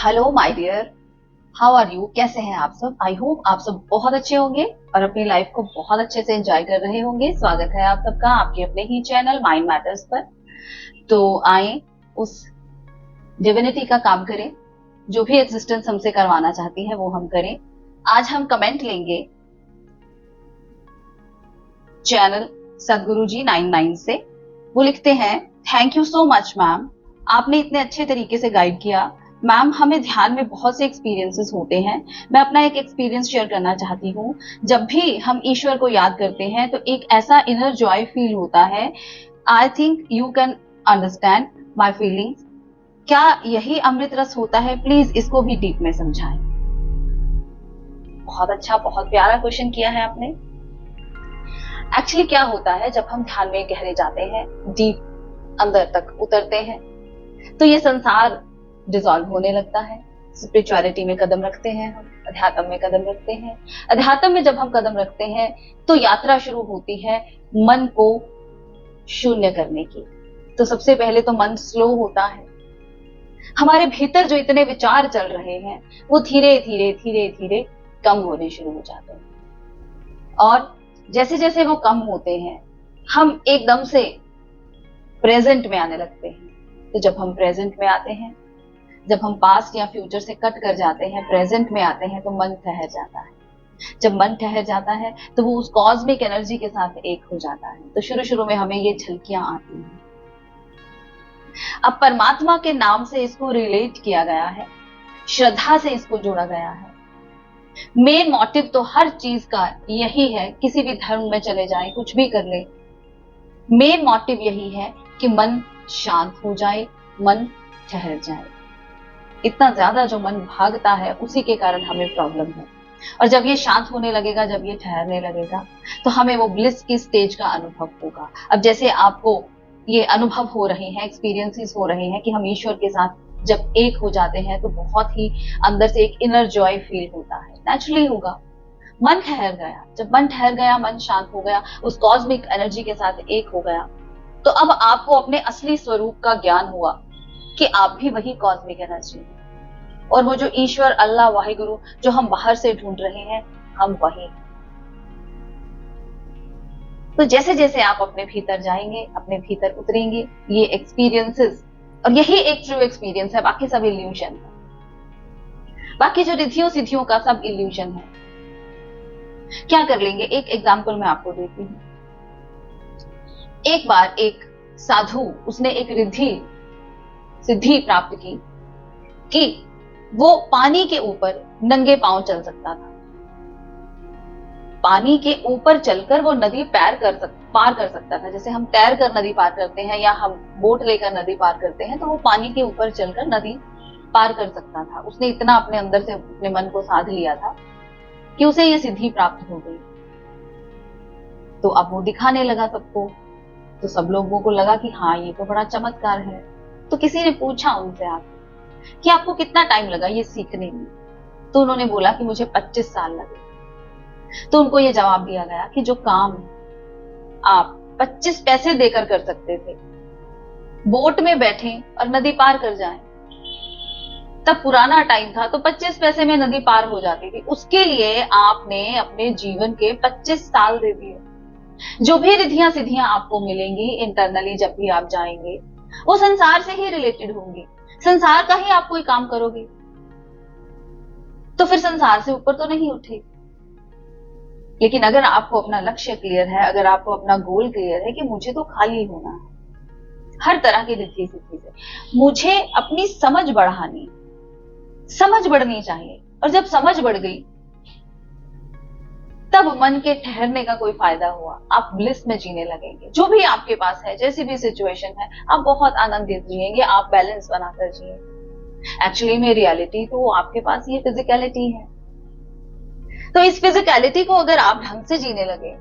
Hello my dear, how are you? कैसे हैं आप सब? आई होप आप सब बहुत अच्छे होंगे और अपनी लाइफ को बहुत अच्छे से एंजॉय कर रहे होंगे। स्वागत है आप सबका आपके अपने ही चैनल माइंड मैटर्स पर। तो आए उस डिविनिटी का काम करें, जो भी एग्जिस्टेंस हमसे करवाना चाहती है वो हम करें। आज हम कमेंट लेंगे चैनल सदगुरु जी 99 से। वो लिखते हैं, thank you so much ma'am, आपने इतने अच्छे तरीके से गाइड किया। मैम, हमें ध्यान में बहुत से एक्सपीरियंसेस होते हैं। मैं अपना एक एक्सपीरियंस शेयर करना चाहती हूँ। जब भी हम ईश्वर को याद करते हैं तो एक ऐसा इनर जॉय फील होता है। I think you can understand my feelings. क्या यही अमृत रस होता है? प्लीज इसको भी डीप में समझाएं। बहुत अच्छा, बहुत प्यारा क्वेश्चन किया है आपने। एक्चुअली क्या होता है, जब हम ध्यान में गहरे जाते हैं, डीप अंदर तक उतरते हैं, तो ये संसार डिसॉल्व होने लगता है। स्पिरिचुअलिटी में कदम रखते हैं, हम अध्यात्म में कदम रखते हैं। अध्यात्म में जब हम कदम रखते हैं तो यात्रा शुरू होती है मन को शून्य करने की। तो सबसे पहले तो मन स्लो होता है। हमारे भीतर जो इतने विचार चल रहे हैं वो धीरे धीरे धीरे धीरे कम होने शुरू हो जाते हैं। और जैसे जैसे वो कम होते हैं हम एकदम से प्रेजेंट में आने लगते हैं। तो जब हम प्रेजेंट में आते हैं, जब हम पास्ट या फ्यूचर से कट कर जाते हैं, प्रेजेंट में आते हैं, तो मन ठहर जाता है। जब मन ठहर जाता है तो वो उस कॉस्मिक एनर्जी के साथ एक हो जाता है। तो शुरू शुरू में हमें ये झलकियां आती हैं। अब परमात्मा के नाम से इसको रिलेट किया गया है, श्रद्धा से इसको जोड़ा गया है। मेन मोटिव तो हर चीज का यही है, किसी भी धर्म में चले जाए, कुछ भी कर ले, मेन मोटिव यही है कि मन शांत हो जाए, मन ठहर जाए। इतना ज्यादा जो मन भागता है उसी के कारण हमें प्रॉब्लम है। और जब ये शांत होने लगेगा, जब ये ठहरने लगेगा, तो हमें वो ब्लिस की स्टेज का अनुभव होगा। अब जैसे आपको ये अनुभव हो रहे हैं, एक्सपीरियंसेस हो रहे हैं कि हम ईश्वर के साथ जब एक हो जाते हैं तो बहुत ही अंदर से एक इनर जॉय फील होता है। नेचुरली होगा। मन ठहर गया, जब मन ठहर गया, मन शांत हो गया, उस कॉस्मिक एनर्जी के साथ एक हो गया, तो अब आपको अपने असली स्वरूप का ज्ञान हुआ कि आप भी वही कॉस्मिक एनर्जी हैं। और वो जो ईश्वर, अल्लाह, वाहिगुरु जो हम बाहर से ढूंढ रहे हैं, हम वही। तो जैसे जैसे आप अपने भीतर जाएंगे, अपने भीतर उतरेंगे, ये एक्सपीरियंसेस, और यही एक ट्रू एक्सपीरियंस है, बाकी सब इल्यूशन है। बाकी जो रिद्धियों सिद्धियों का सब इल्यूशन है। क्या कर लेंगे, एक एग्जाम्पल मैं आपको देती हूँ। एक बार एक साधु, उसने एक रिद्धि सिद्धि प्राप्त की कि वो पानी के ऊपर नंगे पांव चल सकता था। पानी के ऊपर चलकर वो नदी पार कर सकता था। जैसे हम तैर कर नदी पार करते हैं या हम बोट लेकर नदी पार करते हैं, तो वो पानी के ऊपर चलकर नदी पार कर सकता था। उसने इतना अपने अंदर से अपने मन को साध लिया था कि उसे ये सिद्धि प्राप्त हो गई। तो अब वो दिखाने लगा सबको, तो सब लोगों को लगा कि हाँ, ये तो बड़ा चमत्कार है। तो किसी ने पूछा उनसे आके कि आपको कितना टाइम लगा ये सीखने में? तो उन्होंने बोला कि मुझे 25 साल लगे। तो उनको ये जवाब दिया गया कि जो काम आप 25 पैसे देकर कर सकते थे, बोट में बैठे और नदी पार कर जाएं, तब पुराना टाइम था तो 25 पैसे में नदी पार हो जाती थी, उसके लिए आपने अपने जीवन के 25 साल दे दिए। जो भी रिद्धियां सिद्धियां आपको मिलेंगी इंटरनली, जब भी आप जाएंगे, वो संसार से ही रिलेटेड होंगी। संसार का ही आप कोई काम करोगे तो फिर संसार से ऊपर तो नहीं उठे। लेकिन अगर आपको अपना लक्ष्य क्लियर है, अगर आपको अपना गोल क्लियर है कि मुझे तो खाली होना है हर तरह की रिद्धि सिद्धि से, मुझे अपनी समझ बढ़ानी, समझ बढ़नी चाहिए, और जब समझ बढ़ गई तब मन के ठहरने का कोई फायदा हुआ। आप ब्लिस में जीने लगेंगे। जो भी आपके पास है, जैसी भी सिचुएशन है, आप बहुत आनंदित जिएंगे, आप बैलेंस बनाकर जिए। एक्चुअली में रियलिटी तो आपके पास ये फिजिकलिटी है। तो इस फिजिकलिटी को अगर आप ढंग से जीने लगे,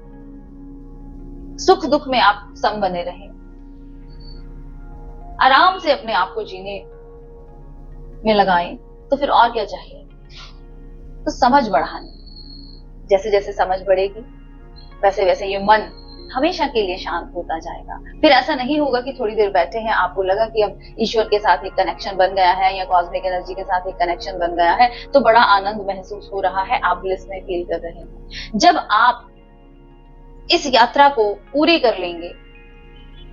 सुख दुख में आप सम बने रहें, आराम से अपने आप को जीने में लगाएं, तो फिर और क्या चाहिए? तो समझ बढ़ानी, जैसे जैसे समझ बढ़ेगी वैसे वैसे ये मन हमेशा के लिए शांत होता जाएगा। फिर ऐसा नहीं होगा कि थोड़ी देर बैठे हैं, आपको लगा कि अब ईश्वर के साथ एक कनेक्शन बन गया है या कॉस्मिक एनर्जी के साथ एक कनेक्शन बन गया है, तो बड़ा आनंद महसूस हो रहा है, आप ब्लिस में फील कर रहे हैं। जब आप इस यात्रा को पूरी कर लेंगे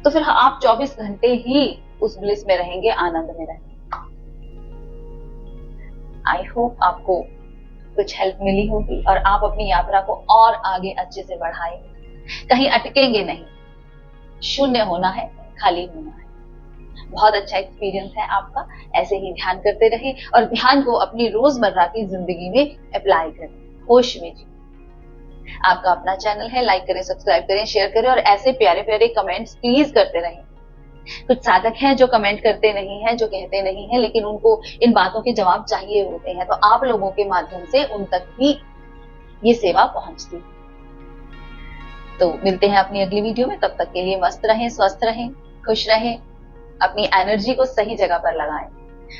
तो फिर आप 24 घंटे ही उस ब्लिस में रहेंगे, आनंद में रहेंगे। आई होप आपको कुछ हेल्प मिली होगी और आप अपनी यात्रा को और आगे अच्छे से बढ़ाएंगे, कहीं अटकेंगे नहीं। शून्य होना है, खाली होना है। बहुत अच्छा एक्सपीरियंस है आपका। ऐसे ही ध्यान करते रहिए और ध्यान को अपनी रोजमर्रा की जिंदगी में अप्लाई करें, होश में जी। आपका अपना चैनल है, लाइक करें, सब्सक्राइब करें, शेयर करें और ऐसे प्यारे प्यारे कमेंट्स प्लीज करते रहें। कुछ साधक हैं जो कमेंट करते नहीं हैं, जो कहते नहीं हैं, लेकिन उनको इन बातों के जवाब चाहिए होते हैं, तो आप लोगों के माध्यम से उन तक भी ये सेवा पहुंचती है। तो मिलते हैं अपनी अगली वीडियो में, तब तक के लिए मस्त रहें, स्वस्थ रहें, खुश रहें, अपनी एनर्जी को सही जगह पर लगाएं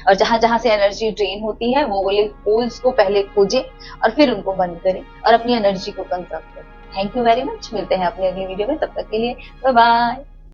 और जहां जहां से एनर्जी ड्रेन होती है वो वाले होल्स को पहले खोजें और फिर उनको बंद करें और अपनी एनर्जी को कंजर्व करें। Thank you very much. मिलते हैं अपनी अगली वीडियो में, तब तक के लिए बाय बाय।